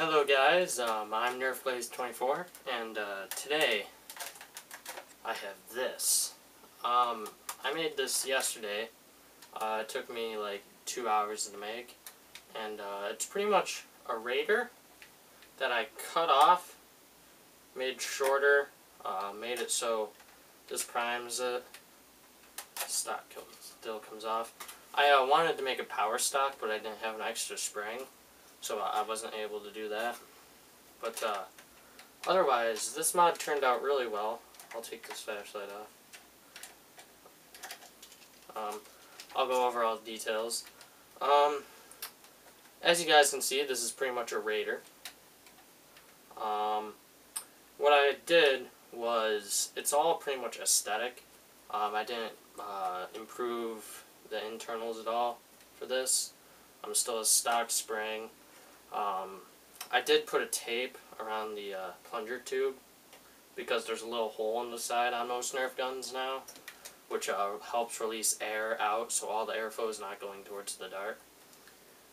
Hello guys, I'm Nerf24, and today I have this. I made this yesterday. It took me like 2 hours to make, and it's pretty much a raider that I cut off, made shorter, made it so this primes it. Stock still comes off. I wanted to make a power stock, but I didn't have an extra spring, so I wasn't able to do that. But otherwise, this mod turned out really well. I'll take this flashlight off. I'll go over all the details. As you guys can see, this is pretty much a raider. What I did was, it's all pretty much aesthetic. I didn't improve the internals at all for this. I'm still a stock spring. I did put a tape around the plunger tube because there's a little hole in the side on most Nerf guns now, which helps release air out, so all the airflow is not going towards the dart.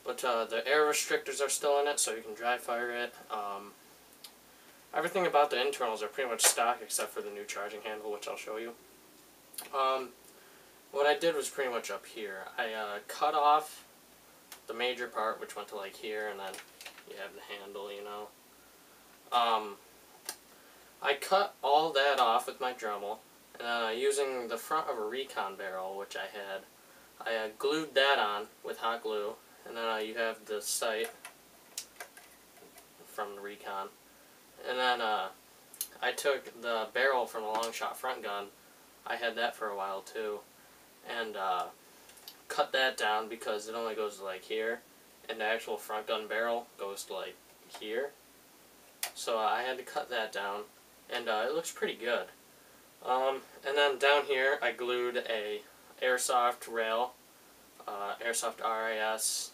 But the air restrictors are still in it, so you can dry fire it. Everything about the internals are pretty much stock except for the new charging handle, which I'll show you. What I did was pretty much up here. I cut off the major part, which went to like here, and then you have the handle, you know. I cut all that off with my Dremel, and using the front of a recon barrel, which I had, I glued that on with hot glue, and then you have the sight from the recon. And then I took the barrel from a long shot front gun. I had that for a while too, and cut that down because it only goes to like here, and the actual front gun barrel goes to like here. So I had to cut that down, and it looks pretty good. And then down here I glued a airsoft rail, airsoft RIS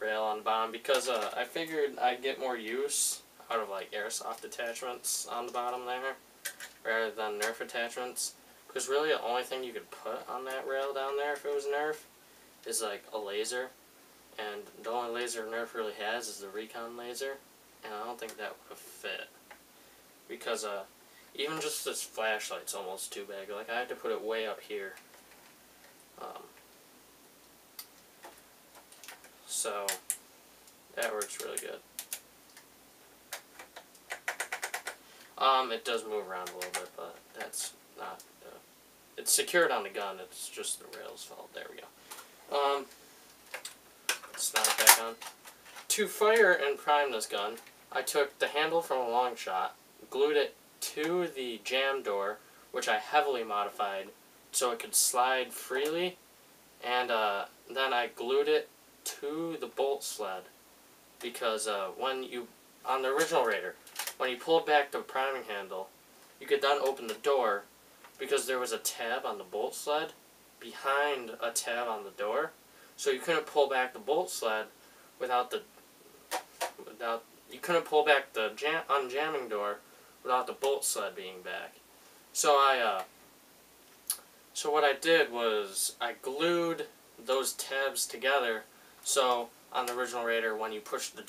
rail on the bottom, because I figured I'd get more use out of like airsoft attachments on the bottom there rather than Nerf attachments, because really the only thing you could put on that rail down there if it was Nerf is like a laser, and the only laser Nerf really has is the recon laser, and I don't think that would have fit, because even just this flashlight's almost too big. Like, I had to put it way up here. So that works really good. It does move around a little bit, but that's not, it's secured on the gun, it's just the rail's fault. There we go. Snap it back on. To fire and prime this gun, I took the handle from a long shot, glued it to the jam door, which I heavily modified so it could slide freely, and then I glued it to the bolt sled, because when you, on the original Raider, when you pulled back the priming handle, you could then open the door, because there was a tab on the bolt sled behind a tab on the door, so you couldn't pull back the bolt sled you couldn't pull back the unjamming door without the bolt sled being back. So so what I did was I glued those tabs together, so on the original Raider, when you push the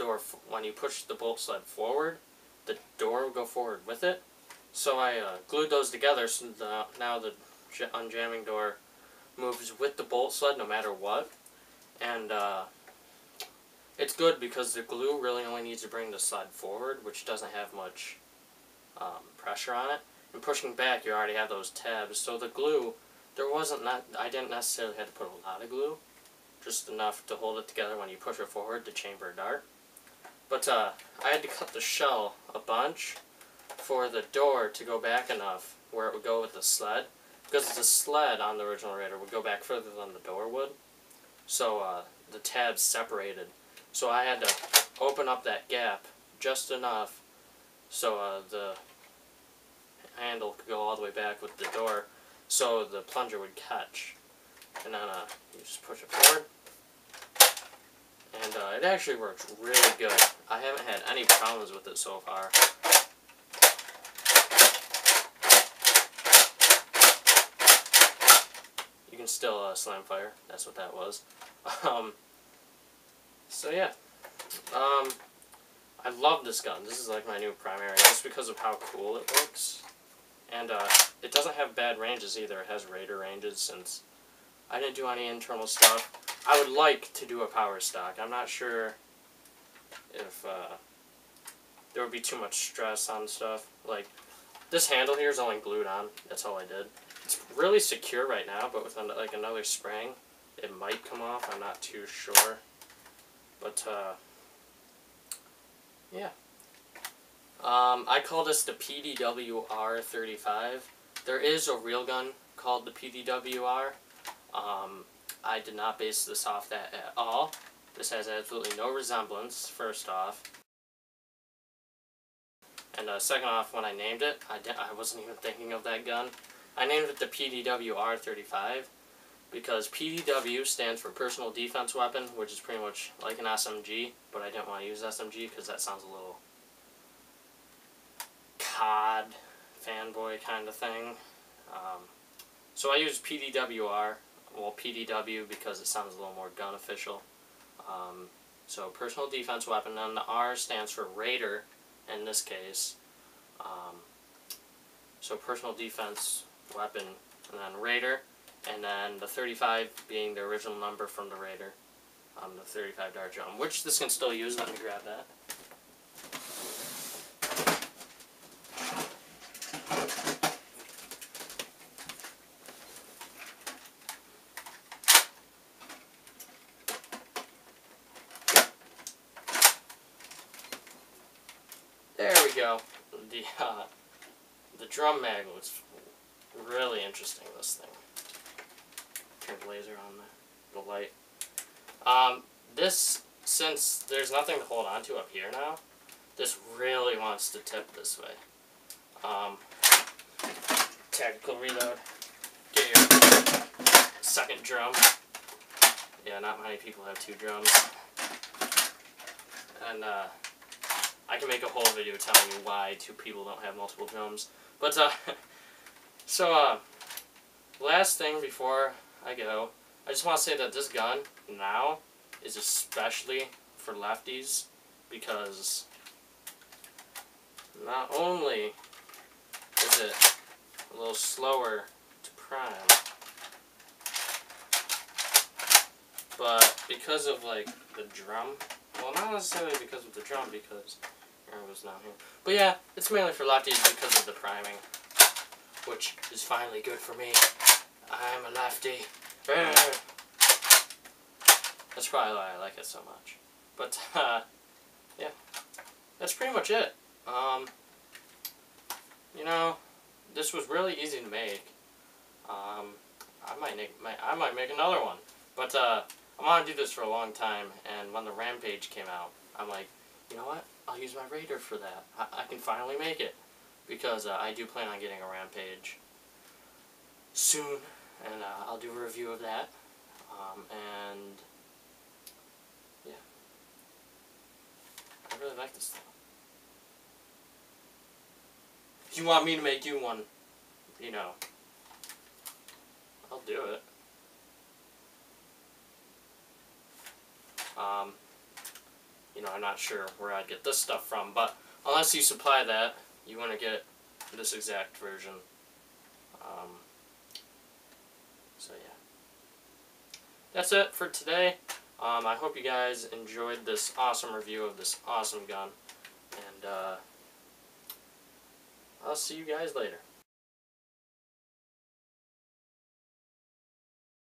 bolt sled forward, the door would go forward with it. So I glued those together, so now the unjamming door moves with the bolt sled no matter what. And it's good because the glue really only needs to bring the sled forward, which doesn't have much pressure on it. And pushing back, you already have those tabs. So the glue, I didn't necessarily have to put a lot of glue, just enough to hold it together when you push it forward to chamber a dart. But I had to cut the shell a bunch for the door to go back enough where it would go with the sled, because the sled on the original Raider would go back further than the door would. So the tabs separated. So I had to open up that gap just enough so the handle could go all the way back with the door, so the plunger would catch. And then you just push it forward. And it actually works really good. I haven't had any problems with it so far. You can still slam fire. That's what that was. So yeah. love this gun. This is like my new primary, just because of how cool it looks. And it doesn't have bad ranges either. It has Raider ranges, since I didn't do any internal stuff. I would like to do a power stock. I'm not sure if there would be too much stress on stuff. Like, this handle here is only glued on. That's all I did. It's really secure right now, but with like another spring, it might come off. I'm not too sure. But yeah. I call this the pdw-r 35. There is a real gun called the pdw-r. I did not base this off that at all. This has absolutely no resemblance, first off. And second off, when I named it, I wasn't even thinking of that gun. I named it the pdw-r 35 because PDW stands for Personal Defense Weapon, which is pretty much like an SMG, but I didn't want to use SMG because that sounds a little COD fanboy kind of thing. So I used PDW-r, well, PDW because it sounds a little more gun official. So Personal Defense Weapon, and the R stands for Raider in this case. So Personal Defense Weapon, and then Raider, and then the 35 being the original number from the Raider, the 35 dart drum, which this can still use. Let me grab that. There we go. The drum mag looks really interesting, this thing. Turn the laser on the light. This, since there's nothing to hold on to up here now, this really wants to tip this way. Tactical reload. Get your second drum. Yeah, not many people have two drums. And I can make a whole video telling you why two people don't have multiple drums. But, so, last thing before I go, I just want to say that this gun now is especially for lefties, because not only is it a little slower to prime, but because of like the drum, well, not necessarily because of the drum, because it was not here, but yeah, it's mainly for lefties because of the priming, which is finally good for me. I'm a lefty. That's probably why I like it so much. But yeah, that's pretty much it. You know, this was really easy to make. I might make another one. But I want to do this for a long time, and when the Rampage came out, I'm like, you know what? I'll use my Raider for that. I can finally make it, because I do plan on getting a Rampage soon, and I'll do a review of that. And yeah, I really like this thing. If you want me to make you one, you know, I'll do it. You know, I'm not sure where I'd get this stuff from, but unless you supply that, you want to get this exact version. So yeah, that's it for today. I hope you guys enjoyed this awesome review of this awesome gun, and I'll see you guys later.